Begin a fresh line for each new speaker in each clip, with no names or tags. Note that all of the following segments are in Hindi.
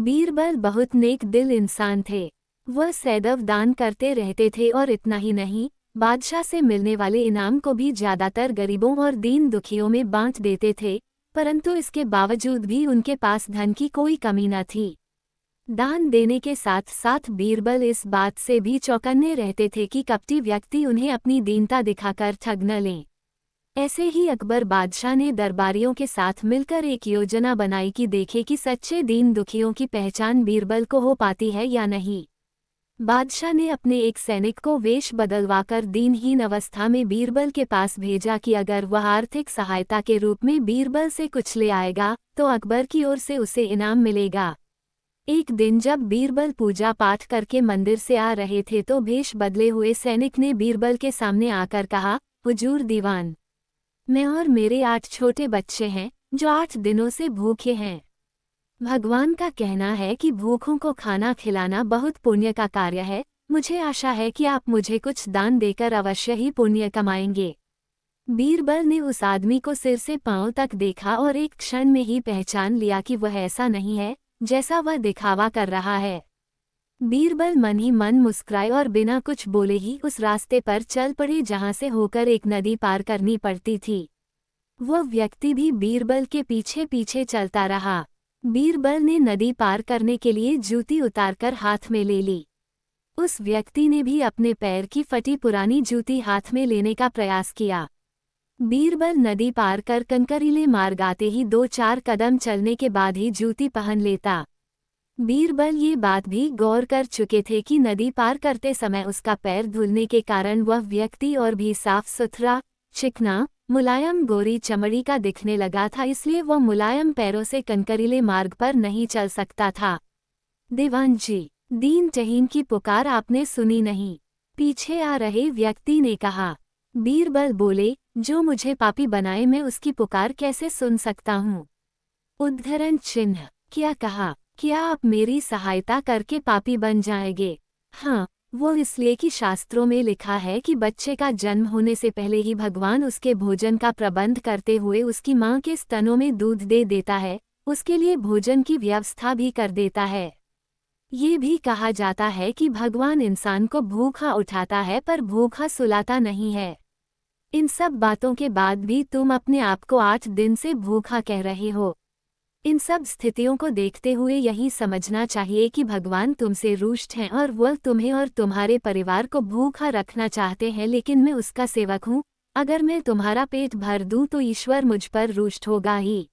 बीरबल बहुत नेक दिल इंसान थे। वह सदैव दान करते रहते थे और इतना ही नहीं, बादशाह से मिलने वाले इनाम को भी ज्यादातर गरीबों और दीन दुखियों में बांट देते थे। परंतु इसके बावजूद भी उनके पास धन की कोई कमी न थी। दान देने के साथ साथ बीरबल इस बात से भी चौकन्ने रहते थे कि कपटी व्यक्ति उन्हें अपनी दीनता दिखाकर ठग न लें। ऐसे ही अकबर बादशाह ने दरबारियों के साथ मिलकर एक योजना बनाई कि देखे कि सच्चे दीन दुखियों की पहचान बीरबल को हो पाती है या नहीं। बादशाह ने अपने एक सैनिक को वेश बदलवाकर दीनहीन अवस्था में बीरबल के पास भेजा कि अगर वह आर्थिक सहायता के रूप में बीरबल से कुछ ले आएगा तो अकबर की ओर से उसे इनाम मिलेगा। एक दिन जब बीरबल पूजा पाठ करके मंदिर से आ रहे थे तो भेष बदले हुए सैनिक ने बीरबल के सामने आकर कहा, हुजूर दीवान, मैं और मेरे 8 छोटे बच्चे हैं जो 8 दिनों से भूखे हैं। भगवान का कहना है कि भूखों को खाना खिलाना बहुत पुण्य का कार्य है। मुझे आशा है कि आप मुझे कुछ दान देकर अवश्य ही पुण्य कमाएंगे। बीरबल ने उस आदमी को सिर से पांव तक देखा और एक क्षण में ही पहचान लिया कि वह ऐसा नहीं है जैसा वह दिखावा कर रहा है। बीरबल मन ही मन मुस्कुराए और बिना कुछ बोले ही उस रास्ते पर चल पड़े जहां से होकर एक नदी पार करनी पड़ती थी। वह व्यक्ति भी बीरबल के पीछे पीछे चलता रहा। बीरबल ने नदी पार करने के लिए जूती उतारकर हाथ में ले ली। उस व्यक्ति ने भी अपने पैर की फटी पुरानी जूती हाथ में लेने का प्रयास किया। बीरबल नदी पार कर कंकरीले मार्ग आते ही 2-4 कदम चलने के बाद ही जूती पहन लेता। बीरबल ये बात भी गौर कर चुके थे कि नदी पार करते समय उसका पैर धुलने के कारण वह व्यक्ति और भी साफ सुथरा, चिकना, मुलायम गोरी चमड़ी का दिखने लगा था, इसलिए वह मुलायम पैरों से कंकरीले मार्ग पर नहीं चल सकता था। दीवान जी, दीन टहीन की पुकार आपने सुनी नहीं? पीछे आ रहे व्यक्ति ने कहा। बीरबल बोले, जो मुझे पापी बनाए मैं उसकी पुकार कैसे सुन सकता हूँ? उद्धरण चिन्ह। क्या कहा? क्या आप मेरी सहायता करके पापी बन जाएंगे? हाँ, वो इसलिए कि शास्त्रों में लिखा है कि बच्चे का जन्म होने से पहले ही भगवान उसके भोजन का प्रबंध करते हुए उसकी माँ के स्तनों में दूध दे देता है, उसके लिए भोजन की व्यवस्था भी कर देता है। ये भी कहा जाता है कि भगवान इंसान को भूखा उठाता है पर भूखा सुलाता नहीं है। इन सब बातों के बाद भी तुम अपने आप को 8 दिन से भूखा कह रहे हो। इन सब स्थितियों को देखते हुए यही समझना चाहिए कि भगवान तुमसे रुष्ट हैं और वह तुम्हें और तुम्हारे परिवार को भूखा रखना चाहते हैं, लेकिन मैं उसका सेवक हूँ। अगर मैं तुम्हारा पेट भर दूँ तो ईश्वर मुझ पर रुष्ट होगा ही।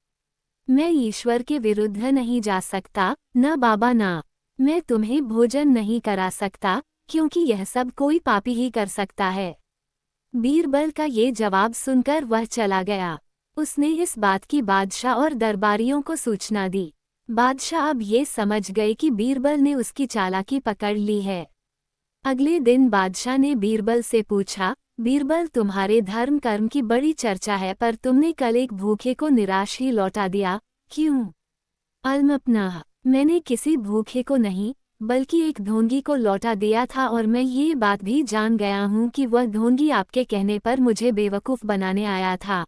मैं ईश्वर के विरुद्ध नहीं जा सकता, न बाबा ना। मैं तुम्हें भोजन नहीं करा सकता, क्योंकि यह सब कोई पापी ही कर सकता है। बीरबल का ये जवाब सुनकर वह चला गया। उसने इस बात की बादशाह और दरबारियों को सूचना दी। बादशाह अब ये समझ गए कि बीरबल ने उसकी चालाकी पकड़ ली है। अगले दिन बादशाह ने बीरबल से पूछा, बीरबल, तुम्हारे धर्म कर्म की बड़ी चर्चा है पर तुमने कल एक भूखे को निराश ही लौटा दिया, क्यों? अलमपनाह, मैंने किसी भूखे को नहीं बल्कि एक ढोंगी को लौटा दिया था और मैं ये बात भी जान गया हूँ कि वह ढोंगी आपके कहने पर मुझे बेवकूफ़ बनाने आया था।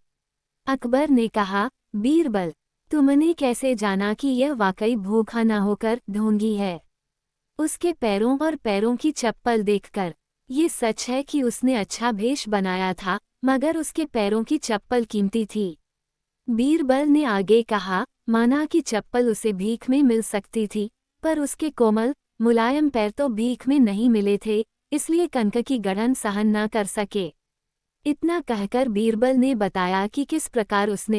अकबर ने कहा, बीरबल, तुमने कैसे जाना कि यह वाकई भूखा न होकर ढोंगी है? उसके पैरों और पैरों की चप्पल देखकर ये सच है कि उसने अच्छा भेष बनाया था, मगर उसके पैरों की चप्पल कीमती थी। बीरबल ने आगे कहा, माना कि चप्पल उसे भीख में मिल सकती थी, पर उसके कोमल मुलायम पैर तो भीख में नहीं मिले थे, इसलिए कनक की गढ़न सहन न कर सके। इतना कहकर बीरबल ने बताया कि किस प्रकार उसने